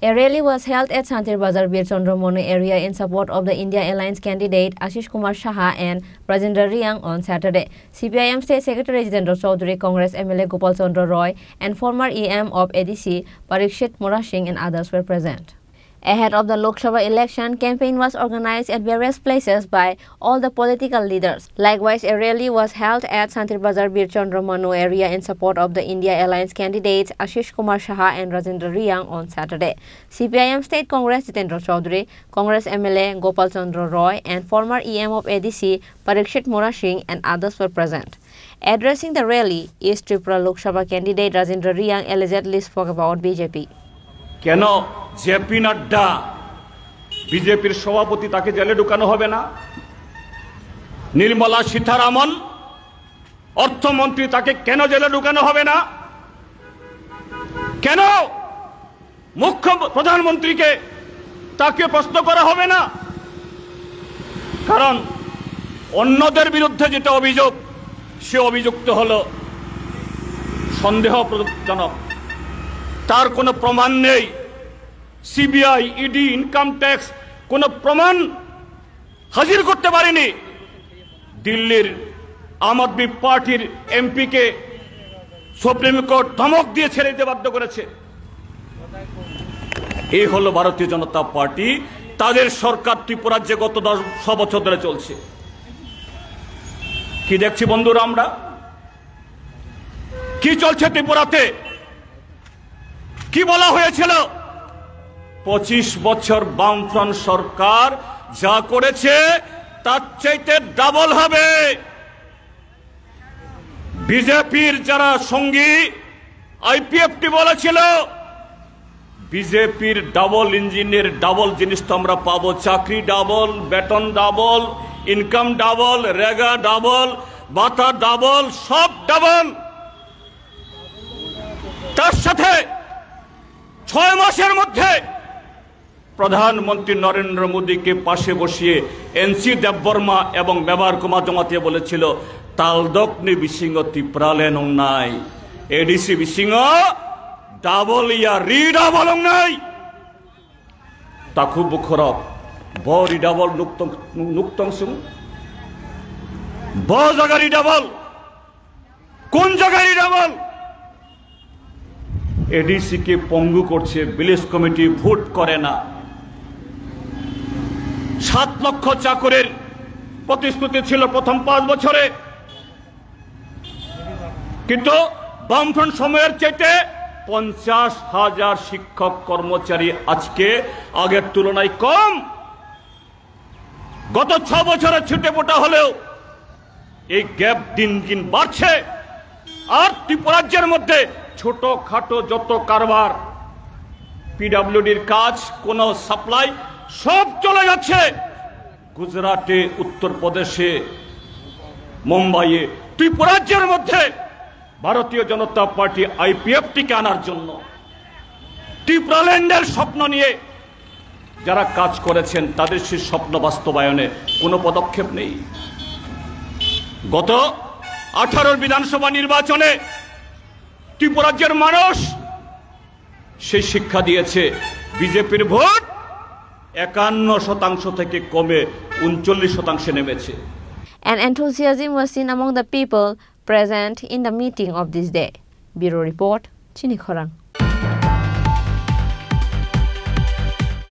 A rally was held at Santir Bazar Bir Chandra Monu area in support of the India Alliance candidate Ashish Kumar Saha and Rajendra Riang on Saturday. CPIM State Secretary Jitendra Chaudhary, Congress MLA Gopal Chandra Roy, and former EM of ADC Parikshit Mora Singh and others were present. Ahead of the Lok Sabha election, campaign was organized at various places by all the political leaders. Likewise, a rally was held at Santir Bazar Bir Chandra Monu area in support of the India Alliance candidates Ashish Kumar Saha and Rajendra Riang on Saturday. CPIM State Congress Jitendra Chaudhary, Congress MLA Gopal Chandra Roy, and former EM of ADC Parikshit Mora Singh and others were present. Addressing the rally, East Tripura Lok Sabha candidate Rajendra Riang allegedly spoke about BJP. কেন JP Nadda বিজেপির সভাপতি তাকে জেলে ঢুকানো হবে না? নির্মলা সীতারামন অর্থমন্ত্রী তাকে কেন জেলে ঢুকানো হবে না? কেন মুখ্য প্রধানমন্ত্রীকে তাকে প্রশ্ন করা হবে না? কারণ অন্যদের বিরুদ্ধে যেটা অভিযোগ সে অভিযুক্ত হলো সন্দেহজনক, তার কোনো প্রমাণ নেই। সিবিআই, ইডি, ইনকাম ট্যাক্স কোনো প্রমাণ হাজির করতে পারেনি। দিল্লির আম আদমি পার্টির এমপিকে সুপ্রিম কোর্ট ধমক দিয়ে ছেড়ে দিতে বাধ্য করেছে। এই হলো ভারতীয় জনতা পার্টি, তাদের সরকার ত্রিপুরাজ্যে গত 10 বছর ধরে চলছে। কি দেখছি বন্ধুরা, আমরা কি চলছে ত্রিপুরাতে? কি বলা হয়েছিল? 25 বছর বামফ্রন্ট সরকার যা করেছে তার চাইতে ডাবল হবে। বিজেপির যারা সঙ্গী আইপিএফটি বলেছিল বিজেপির ডাবল ইঞ্জিনের ডাবল জিনিস তো আমরা পাবো, চাকরি ডাবল, বেতন ডাবল, ইনকাম ডাবল, রেগা ডাবল, ভাতা ডাবল, সব ডাবল। তার সাথে 6 মাসের মধ্যে প্রধানমন্ত্রী নরেন্দ্র মোদীকে পাশে বসিয়ে এনসি দেববর্মা এবং মেবার কুমার জমাতে বলেছিল তালদকনি বিসিংহ ত্রিপুরালে নং নাই, এডিসি বিসিংহ ডাবল ইয়া রিডাবল নাই, তাকু বুখরক ব রিডাবল নুক্তংসুং ব জায়গা রিডাবল, কোন জায়গায় রিডাবল? এডিসি কে পঙ্গু করছে, ভিলেজ কমিটি ভোট করে না। 7 লক্ষ চাকরির প্রতিশ্রুতি ছিল প্রথম 5 বছরে, কিন্তু বামফ্রন্ট সময়ের চাইতে 50,000 শিক্ষক কর্মচারী আজকে আগের তুলনায় কম। গত 6 বছরে ছুটে পোটা হলেও এই গ্যাপ দিন দিন বাড়ছে। আর ত্রিপুরাজ্যের মধ্যে ছোটখাটো যত কারবার, পিডব্লিউডির কাজ, কোন সাপ্লাই সব চলে যাচ্ছে গুজরাটে, উত্তরপ্রদেশে, মুম্বাইয়ে। ত্রিপুরাজ্যের মধ্যে ভারতীয় জনতা পার্টি আইপিএফটিকে আনার জন্য ত্রিপুরাল্যান্ডের স্বপ্ন নিয়ে যারা কাজ করেছেন তাদের সেই স্বপ্ন বাস্তবায়নে কোনো পদক্ষেপ নেই। গত 18 বিধানসভা নির্বাচনে ত্রিপুরাজ্যের মানুষ সেই শিক্ষা দিয়েছে, বিজেপির ভোট 51% থেকে কমে 39% নেমেছে। An enthusiasm was seen among the people present in the meeting of this day. Bureau Report, Chini Khorang.